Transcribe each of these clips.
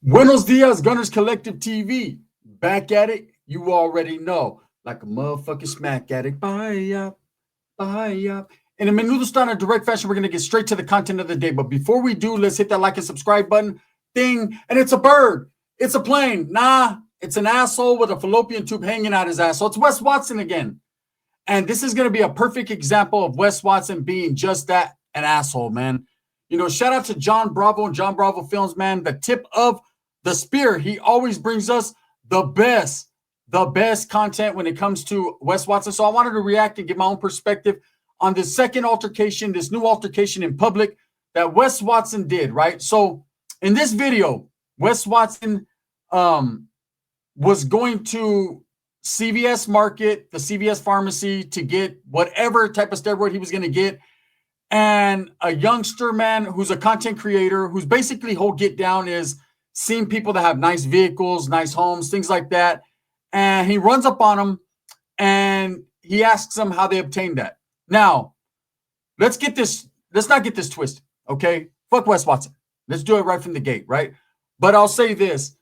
Buenos dias, Gunners Collective TV. Back at it, you already know. Like a motherfucking smack addict. Bye up, bye up. In a Menudo style and direct fashion, we're going to get straight to the content of the day. But before we do, let's hit that like and subscribe button. Ding. And it's a bird. It's a plane. Nah, it's an asshole with a fallopian tube hanging out his asshole. It's Wes Watson again. And this is going to be a perfect example of Wes Watson being just that, an asshole, man. You know, shout out to John Bravo and John Bravo Films, man. The tip of the spear. He always brings us the best content when it comes to Wes Watson. So I wanted to react and give my own perspective on this second altercation, this new altercation in public that Wes Watson did, right? So in this video, Wes Watson was going to CVS Market, the CVS pharmacy, to get whatever type of steroid he was going to get. And a youngster, man, who's a content creator, whose basically whole get down is seeing people that have nice vehicles, nice homes, things like that. And he runs up on them and he asks them how they obtained that. Now, let's not get this twisted, okay? Fuck Wes Watson. Let's do it right from the gate, right? But I'll say this.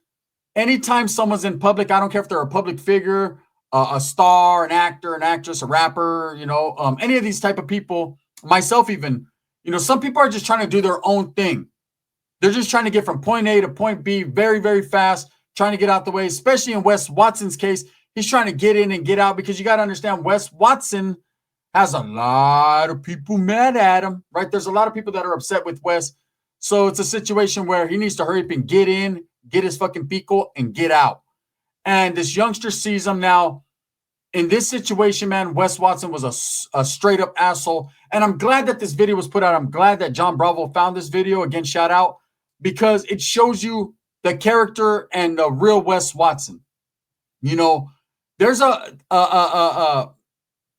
Anytime someone's in public, I don't care if they're a public figure, a star, an actor, an actress, a rapper, you know, any of these type of people, myself even, you know, some people are just trying to do their own thing. They're just trying to get from point A to point B very, very fast, trying to get out the way, especially in Wes Watson's case. He's trying to get in and get out because you got to understand Wes Watson has a lot of people mad at him, right? There's a lot of people that are upset with Wes. So it's a situation where he needs to hurry up and get in, get his fucking pico, and get out. And this youngster sees him now. In this situation, man, Wes Watson was a straight up asshole. And I'm glad that this video was put out. I'm glad that John Bravo found this video. Again, shout out, because it shows you the character and the real Wes Watson. You know, there's a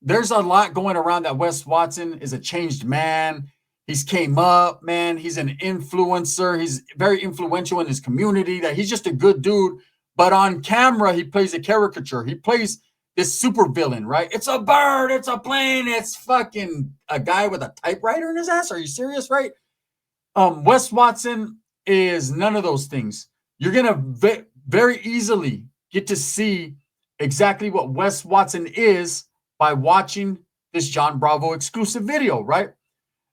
lot going around that Wes Watson is a changed man. He's came up, man. He's an influencer. He's very influential in his community. That he's just a good dude. But on camera, he plays a caricature. He plays this super villain, right? It's a bird. It's a plane. It's fucking a guy with a typewriter in his ass. Are you serious, right? Wes Watson is none of those things. You're gonna very easily get to see exactly what Wes Watson is by watching this John Bravo exclusive video, right?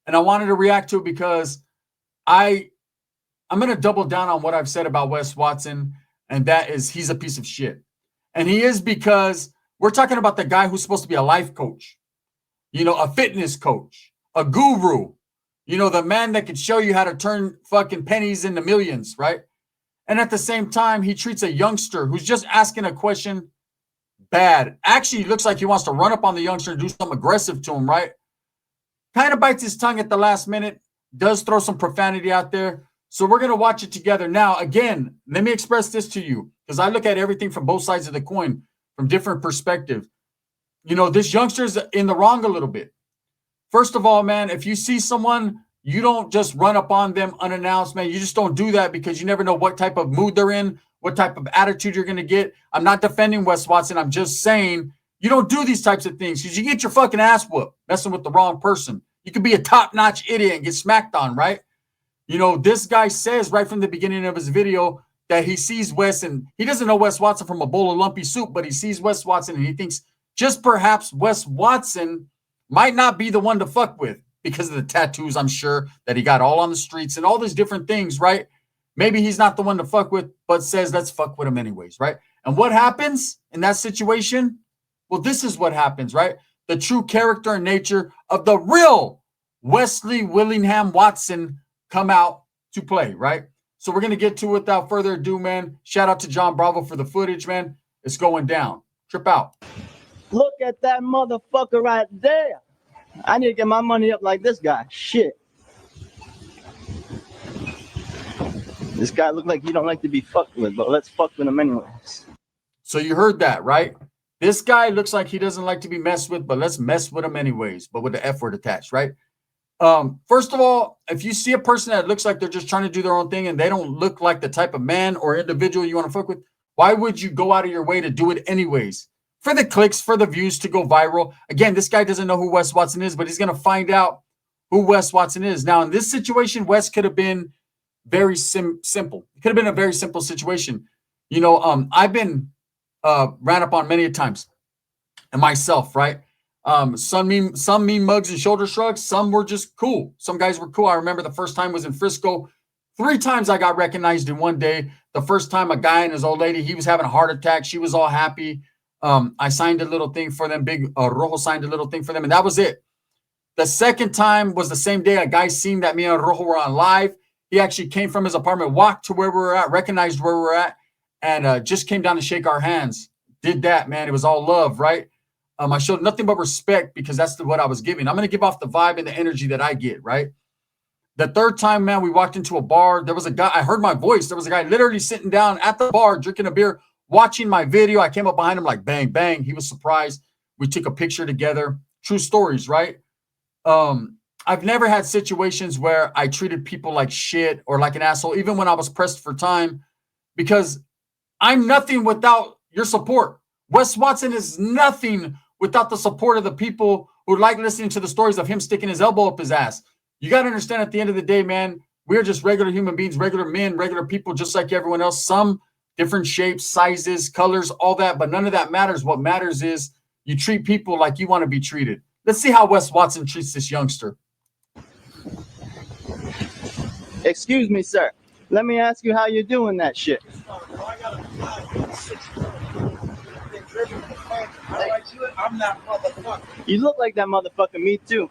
And I wanted to react to it because I'm going to double down on what I've said about Wes Watson, and that is he's a piece of shit. And he is because we're talking about the guy who's supposed to be a life coach, you know, a fitness coach, a guru, you know, the man that could show you how to turn fucking pennies into millions, right? And at the same time, he treats a youngster who's just asking a question bad. Actually, it looks like he wants to run up on the youngster and do something aggressive to him, right? Kind of bites his tongue at the last minute, does throw some profanity out there. So we're going to watch it together. Now, again, let me express this to you, because I look at everything from both sides of the coin, from different perspectives. You know, this youngster's in the wrong a little bit. First of all, man, if you see someone, you don't just run up on them unannounced, man. You just don't do that, because you never know what type of mood they're in, what type of attitude you're going to get. I'm not defending Wes Watson. I'm just saying you don't do these types of things because you get your fucking ass whooped messing with the wrong person. You could be a top-notch idiot and get smacked on, right? You know, this guy says right from the beginning of his video that he sees Wes, and he doesn't know Wes Watson from a bowl of lumpy soup, but he sees Wes Watson and he thinks just perhaps Wes Watson might not be the one to fuck with because of the tattoos, I'm sure, that he got all on the streets and all these different things, right? Maybe he's not the one to fuck with, but says let's fuck with him anyways, right? And what happens in that situation? Well, this is what happens, right? The true character and nature of the real Wesley Willingham Watson come out to play, right? So we're going to get to it without further ado, man. Shout out to John Bravo for the footage, man. It's going down. Trip out. Look at that motherfucker right there. I need to get my money up like this guy. Shit. This guy look like he don't like to be fucked with, but let's fuck with him anyways. So you heard that, right? This guy looks like he doesn't like to be messed with, but let's mess with him anyways, but with the F word attached, right? First of all, if you see a person that looks like they're just trying to do their own thing and they don't look like the type of man or individual you want to fuck with, why would you go out of your way to do it anyways? For the clicks, for the views, to go viral. Again, this guy doesn't know who Wes Watson is, but he's going to find out who Wes Watson is. Now, in this situation, Wes could have been very simple. It could have been a very simple situation. I've been ran up on many times, and myself, right? Some mean mugs and shoulder shrugs. Some were just cool. Some guys were cool. I remember the first time was in Frisco. 3 times I got recognized in one day. The first time a guy and his old lady, he was having a heart attack. She was all happy. I signed a little thing for them. Big Rojo signed a little thing for them, and that was it. The second time was the same day. A guy seen that me and Rojo were on live. He actually came from his apartment, walked to where we were at, recognized where we were at, and just came down to shake our hands. Did that, man. It was all love, right? I showed nothing but respect because that's what I was giving. I'm going to give off the vibe and the energy that I get, right? The third time, man, we walked into a bar. There was a guy. I heard my voice. There was a guy literally sitting down at the bar, drinking a beer, watching my video. I came up behind him like, bang, bang. He was surprised. We took a picture together. True stories, right? I've never had situations where I treated people like shit or like an asshole, even when I was pressed for time, because I'm nothing without your support. Wes Watson is nothing without the support of the people who like listening to the stories of him sticking his elbow up his ass. You got to understand, at the end of the day, man, we're just regular human beings, regular men, regular people, just like everyone else. Some different shapes, sizes, colors, all that, but none of that matters. What matters is you treat people like you want to be treated. Let's see how Wes Watson treats this youngster. Excuse me, sir. Let me ask you how you're doing that shit. I'm that motherfucker. You look like that motherfucker. Me too.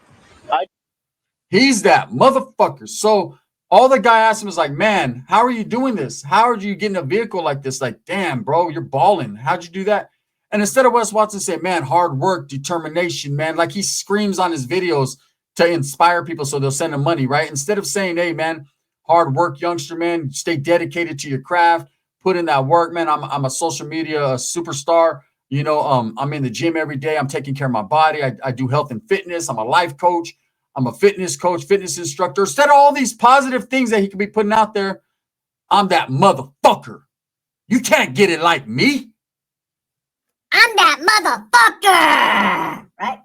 He's that motherfucker. So all the guy asked him was like, man, how are you doing this? How are you getting a vehicle like this? Like, damn, bro, you're balling. How'd you do that? And instead of Wes Watson saying, man, hard work, determination, man, like he screams on his videos to inspire people so they'll send him money, right? Instead of saying, hey, man, hard work, youngster, man, stay dedicated to your craft, put in that work, man. I'm a social media superstar. I'm in the gym every day. I'm taking care of my body. I do health and fitness. I'm a life coach. I'm a fitness coach, fitness instructor. Instead of all these positive things that he could be putting out there, I'm that motherfucker. You can't get it like me. I'm that motherfucker, right?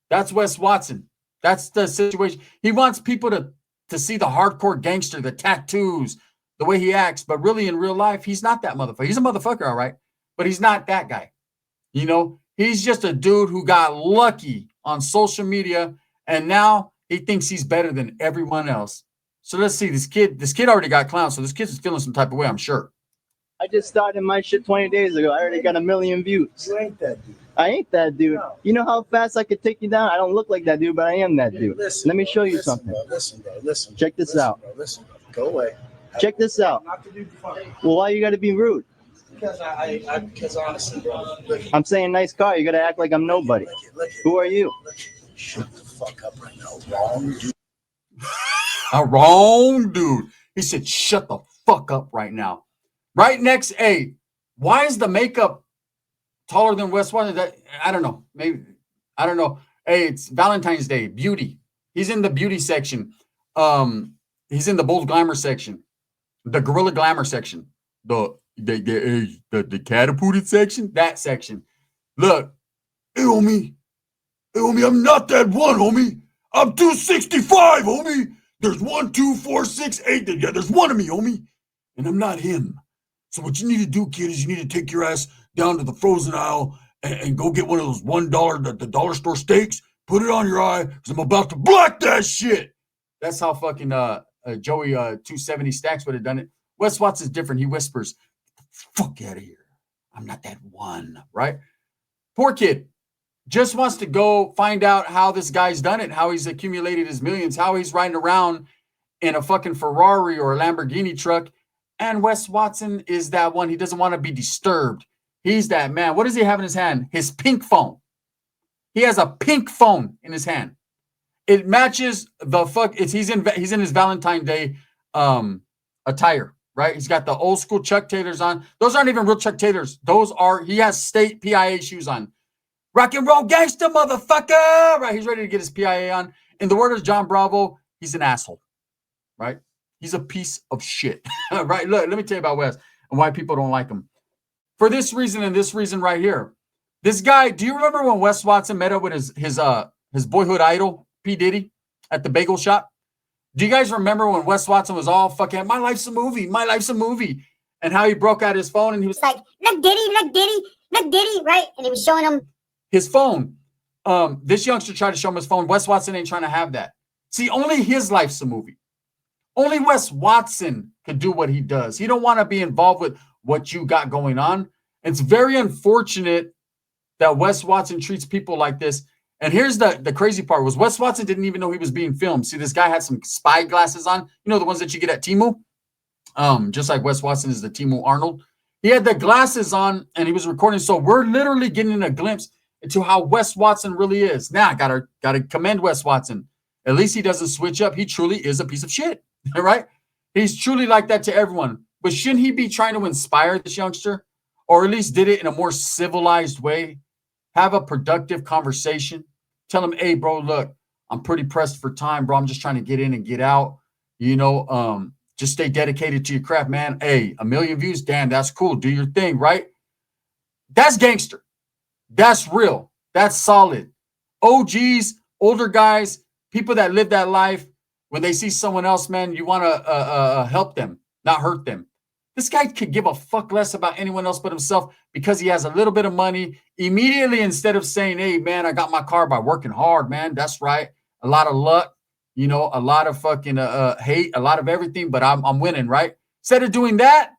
That's Wes Watson. That's the situation. He wants people to see the hardcore gangster, the tattoos, the way he acts. But really, in real life, he's not that motherfucker. He's a motherfucker, all right. But he's not that guy. He's just a dude who got lucky on social media, and now he thinks he's better than everyone else. So let's see. This kid already got clowned, so this kid's feeling some type of way, I'm sure. I just started my shit 20 days ago. I already got 1 million views. You ain't that dude. I ain't that dude. No. You know how fast I could take you down? I don't look like that dude, but I am that dude. Listen, Let me show you listen, something. Bro, listen. Check this out. Bro, listen, bro. Go away. Check this out. Not to do fun. Well, why you gotta be rude? Because honestly, bro. Look, I'm saying nice car. You gotta act like I'm nobody. look, Who are you? Shut the fuck up right now. Wrong dude. A wrong dude. He said, shut the fuck up right now. Right next, hey, why is the makeup taller than Wes Watson? I don't know. Maybe, I don't know. Hey, it's Valentine's Day. Beauty. He's in the beauty section. He's in the bold glamour section. The gorilla glamour section. The catapulted section. That section. Look. Hey, homie. Hey, homie, I'm not that one, homie. I'm 265, homie. There's 1, 2, 4, 6, 8. Yeah, there's one of me, homie. And I'm not him. So what you need to do, kid, is you need to take your ass down to the frozen aisle and go get one of those $1, the dollar store steaks. Put it on your eye because I'm about to black that shit. That's how fucking Joey 270 Stacks would have done it. Wes Watson's different. He whispers, fuck out of here. I'm not that one, right? Poor kid. Just wants to go find out how this guy's done it, how he's accumulated his millions, how he's riding around in a fucking Ferrari or a Lamborghini truck. And Wes Watson is that one. He doesn't want to be disturbed. He's that man. What does he have in his hand? His pink phone. He has a pink phone in his hand. It matches the fuck. He's in his Valentine's Day attire, right? He's got the old school Chuck Taylors on. Those aren't even real Chuck Taylors. He has state PIA shoes on. Rock and roll gangster, motherfucker. Right. He's ready to get his PIA on. In the word of John Bravo, he's an asshole. Right. He's a piece of shit. Right. Look, let me tell you about Wes and why people don't like him. For this reason and this reason right here. This guy, do you remember when Wes Watson met up with his boyhood idol, P. Diddy, at the bagel shop? Do you guys remember when Wes Watson was all fucking, my life's a movie, my life's a movie, and how he broke out his phone and he was It's like, look, Diddy, right? And he was showing him. his phone. This youngster tried to show him his phone. Wes Watson ain't trying to have that. See, only his life's a movie. Only Wes Watson could do what he does. He don't want to be involved with what you got going on. It's very unfortunate that Wes Watson treats people like this. And here's the crazy part was Wes Watson didn't even know he was being filmed. See, this guy had some spy glasses on, you know, the ones that you get at Temu. Just like Wes Watson is the Temu Arnold. He had the glasses on and he was recording. So we're literally getting a glimpse into how Wes Watson really is. Now, I gotta commend Wes Watson. At least he doesn't switch up. He truly is a piece of shit, right? He's truly like that to everyone. But shouldn't he be trying to inspire this youngster? Or at least did it in a more civilized way? Have a productive conversation. Tell him, hey, bro, look, I'm pretty pressed for time, bro. I'm just trying to get in and get out. You know, just stay dedicated to your craft, man. Hey, 1 million views, damn, that's cool. Do your thing, right? That's gangster. That's real. That's solid. OGs, older guys, people that live that life, when they see someone else, man, you want to help them, not hurt them. This guy could give a fuck less about anyone else but himself because he has a little bit of money. Immediately, instead of saying, hey, man, I got my car by working hard, man. That's right. A lot of luck, you know, a lot of fucking hate, a lot of everything, but I'm winning, right? Instead of doing that,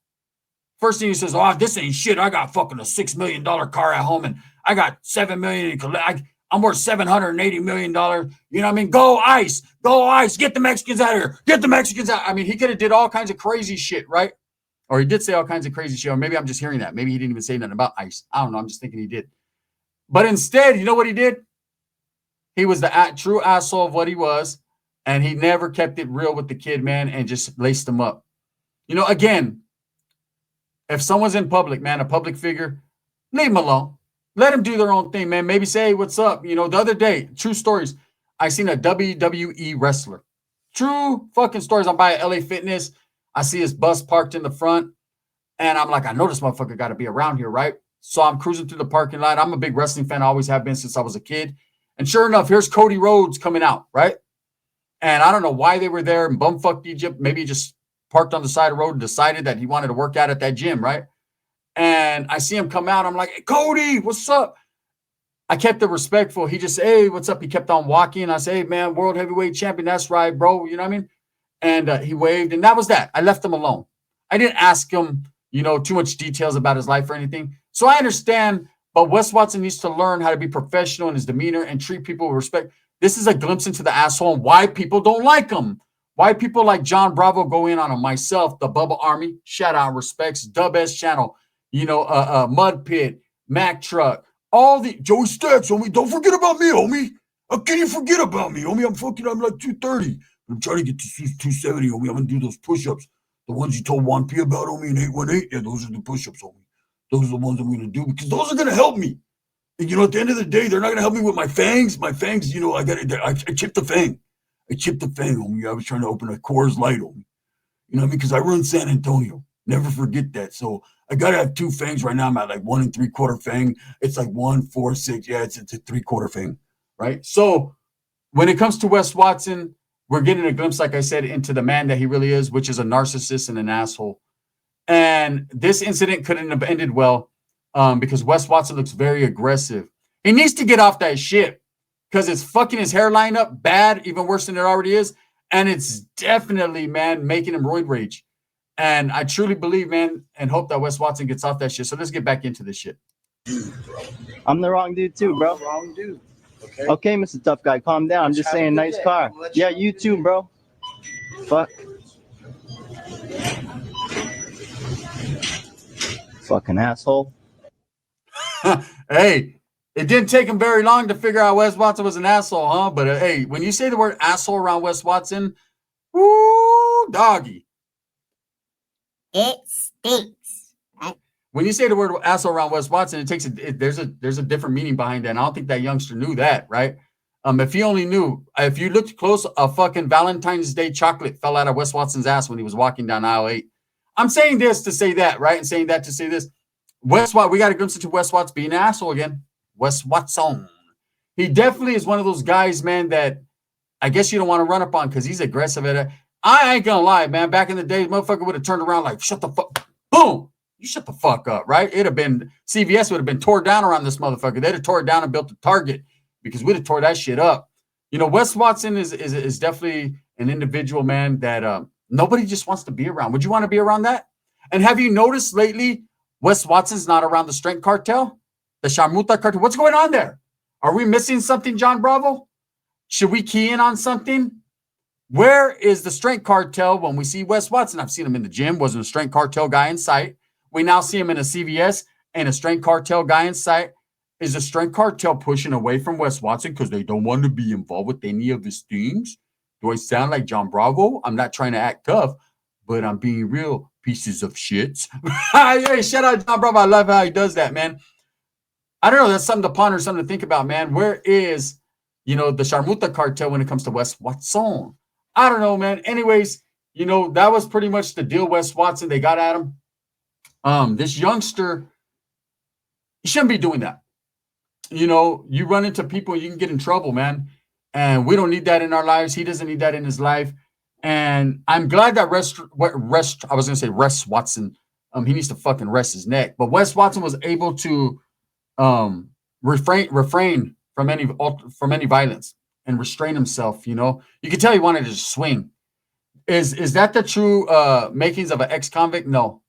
first thing he says, oh, this ain't shit. I got fucking a $6 million car at home and I got $7 million in collect. I'm worth $780 million. You know what I mean? Go ICE. Go ICE. Get the Mexicans out of here. Get the Mexicans out. I mean, he could have did all kinds of crazy shit, right? Or he did say all kinds of crazy shit. Or maybe I'm just hearing that. Maybe he didn't even say nothing about ICE. I don't know. I'm just thinking he did. But instead, you know what he did? He was the true asshole of what he was. And he never kept it real with the kid, man, and just laced him up. You know, again, if someone's in public, man, a public figure, leave them alone. Let them do their own thing, man. Maybe say, hey, what's up? You know, the other day, true stories. I seen a WWE wrestler. True fucking stories. I'm by LA Fitness. I see his bus parked in the front. And I'm like, I know this motherfucker got to be around here, right? So I'm cruising through the parking lot. I'm a big wrestling fan. I always have been since I was a kid. And sure enough, here's Cody Rhodes coming out, right? And I don't know why they were there in bumfuck Egypt. Maybe he just parked on the side of the road and decided that he wanted to work out at that gym, right? And I see him come out. I'm like, hey, Cody, what's up? I kept it respectful. He just, hey, what's up? He kept on walking. I say, hey, man, world heavyweight champion. That's right, bro. You know what I mean? And he waved. And that was that. I left him alone. I didn't ask him, you know, too much details about his life or anything. So I understand. But Wes Watson needs to learn how to be professional in his demeanor and treat people with respect. This is a glimpse into the asshole and why people don't like him. Why people like John Bravo go in on him. Myself, the Bubba Army, shout out, respects, Dub S Channel, you know, Mud Pit, Mac Truck, all the Joey Stacks, homie. Don't forget about me, homie. How can you forget about me, homie? I'm like 230. I'm trying to get to 270, homie. I'm gonna do those push-ups. The ones you told Juan P about, homie, in 818. Yeah, those are the push-ups, homie. Those are the ones I'm gonna do because those are gonna help me. And you know, at the end of the day, they're not gonna help me with my fangs. My fangs, you know, I chipped the fang. I chipped the fang, homie. I was trying to open a Coors Light, homie. You know what I mean? Because I run San Antonio. Never forget that. So I gotta have 2 fangs right now. I'm at like 1 3/4 fang. It's like 1 4 6. Yeah, it's a 3/4 fang, right? So when it comes to Wes Watson, we're getting a glimpse, like I said, into the man that he really is, which is a narcissist and an asshole. And this incident couldn't have ended well because Wes Watson looks very aggressive. He needs to get off that shit because it's fucking his hairline up bad, even worse than it already is. And it's definitely, man, making him roid rage. And I truly believe, man, and hope that Wes Watson gets off that shit. So let's get back into this shit. I'm the wrong dude too, bro. Wrong dude. Okay. Okay, Mr. Tough Guy, calm down. I'm just Have a saying, good nice day. car. Let Yeah, you- you too, bro. Fuck. Fucking asshole. Hey, it didn't take him very long to figure out Wes Watson was an asshole, huh? But hey, when you say the word asshole around Wes Watson, woo, doggy. It stinks. Right? When you say the word asshole around Wes Watson, it takes there's a different meaning behind that. And I don't think that youngster knew that, right? If he only knew, if you looked close, a fucking Valentine's Day chocolate fell out of Wes Watson's ass when he was walking down aisle 8. I'm saying this to say that, right? And saying that to say this. Wes Watson, we got a glimpse into Wes Watson being an asshole again. Wes Watson. He definitely is one of those guys, man, that I guess you don't want to run up on because he's aggressive at it. I ain't gonna lie, man. Back in the day, motherfucker would have turned around like, shut the fuck, boom. You shut the fuck up, right? It'd have been, CVS would have been tore down around this motherfucker. They'd have tore it down and built a Target because we'd have tore that shit up. You know, Wes Watson is definitely an individual, man, that nobody just wants to be around. Would you want to be around that? And have you noticed lately, Wes Watson's not around the Strength Cartel, the Sharmuta Cartel? What's going on there? Are we missing something, John Bravo? Should we key in on something? Where is the Strength Cartel when we see Wes Watson? I've seen him in the gym, wasn't a Strength Cartel guy in sight. We now see him in a CVS and a Strength Cartel guy in sight. Is the Strength Cartel pushing away from Wes Watson because they don't want to be involved with any of his things? Do I sound like John Bravo? I'm not trying to act tough, but I'm being real, pieces of shits. Hey, shout out John Bravo. I love how he does that, man. I don't know. That's something to ponder, something to think about, man. Where is, the Sharmuta Cartel when it comes to Wes Watson? I don't know, man. Anyways, that was pretty much the deal, Wes Watson. They got at him. This youngster, he shouldn't be doing that. You run into people, you can get in trouble, man. And we don't need that in our lives. He doesn't need that in his life. And I'm glad that Wes Watson, he needs to fucking rest his neck. But Wes Watson was able to refrain from any violence and restrain himself. You could tell he wanted to just swing. Is that the true makings of an ex-convict? No,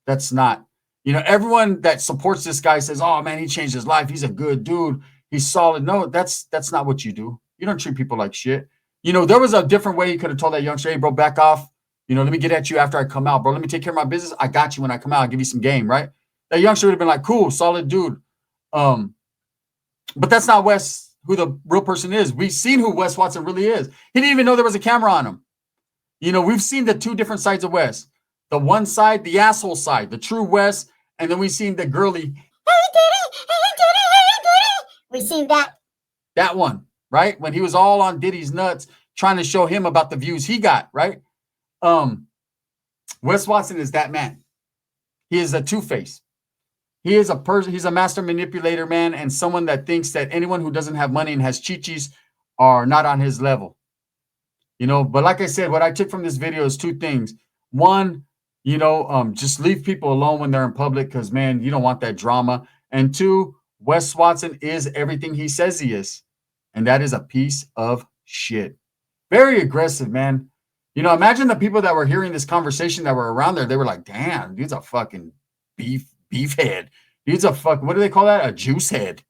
that's not. Everyone that supports this guy says, oh man, he changed his life. He's a good dude. He's solid. No, that's not what you do. You don't treat people like shit. There was a different way he could have told that youngster, hey, bro, back off. Let me get at you after I come out, bro. Let me take care of my business. I got you when I come out. I'll give you some game, right? That youngster would have been like, cool, solid dude. But that's not Wes, who the real person is. We've seen who Wes Watson really is. He didn't even know there was a camera on him. We've seen the two different sides of Wes. The one side, the asshole side, the true Wes, and then we've seen the girly. Hey, Diddy! Hey, Diddy! Hey, Diddy! We've seen that. That one, right? When he was all on Diddy's nuts, trying to show him about the views he got, right? Wes Watson is that man. He is a two-face. He is a person. He's a master manipulator, man, and someone that thinks that anyone who doesn't have money and has chichis are not on his level. But like I said, what I took from this video is two things. One, just leave people alone when they're in public because, man, you don't want that drama. And two, Wes Watson is everything he says he is. And that is a piece of shit. Very aggressive, man. Imagine the people that were hearing this conversation that were around there. They were like, damn, dude's a fucking beef head. Dude's a fucking, what do they call that? A juice head.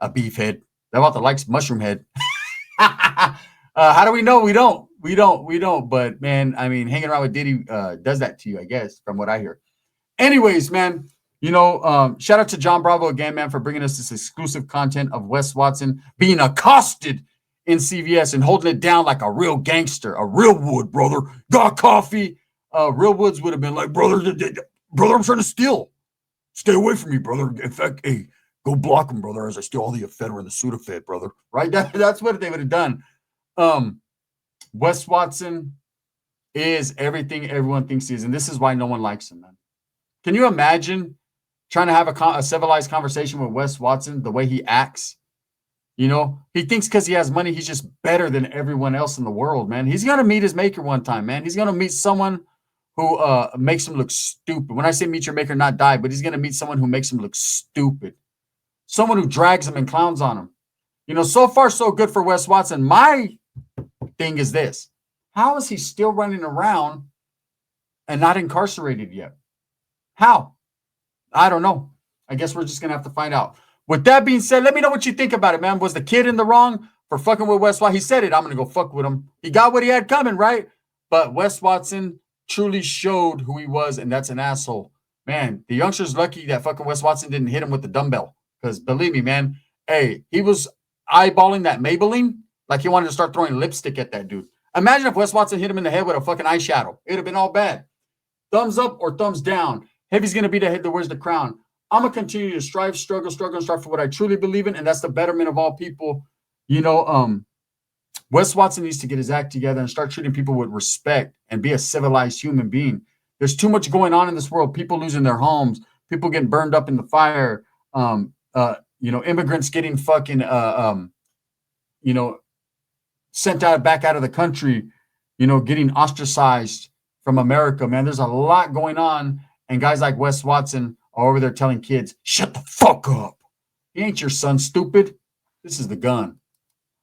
A beef head. They're about the likes mushroom head. How do we know? We don't. But man, I mean, hanging around with Diddy does that to you, I guess, from what I hear. Anyways, man, shout out to John Bravo again, man, for bringing us this exclusive content of Wes Watson being accosted in CVS and holding it down like a real gangster, a real Wood, brother. Got coffee. Real Woods would have been like, brother, I'm trying to steal. Stay away from me, brother. In fact, hey, go block him, brother, as I steal all the ephedrine and the Sudafed, brother. Right? That's what they would have done. Wes Watson is everything everyone thinks he is, and this is why no one likes him, man. Can you imagine trying to have a civilized conversation with Wes Watson, the way he acts? He thinks because he has money, he's just better than everyone else in the world, man. He's going to meet his maker one time, man. He's going to meet someone who makes him look stupid. When I say meet your maker, not die, but he's going to meet someone who makes him look stupid. Someone who drags him and clowns on him. So far, so good for Wes Watson. My thing is this. How is he still running around and not incarcerated yet? How? I don't know. I guess we're just going to have to find out. With that being said, let me know what you think about it, man. Was the kid in the wrong for fucking with Wes Watson? He said it. I'm going to go fuck with him. He got what he had coming, right? But Wes Watson truly showed who he was, and that's an asshole. Man, the youngster's lucky that fucking Wes Watson didn't hit him with the dumbbell. Because believe me, man, hey, he was eyeballing that Maybelline like he wanted to start throwing lipstick at that dude. Imagine if Wes Watson hit him in the head with a fucking eyeshadow. It would have been all bad. Thumbs up or thumbs down. Heavy's going to be the head that wears the crown. I'm going to continue to strive, struggle for what I truly believe in, and that's the betterment of all people. Wes Watson needs to get his act together and start treating people with respect and be a civilized human being. There's too much going on in this world. People losing their homes, people getting burned up in the fire, immigrants getting fucking, sent out back out of the country, you know, getting ostracized from America, man. There's a lot going on. And guys like Wes Watson are over there telling kids, shut the fuck up. He ain't your son, stupid. This is the gun.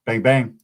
Bang, bang.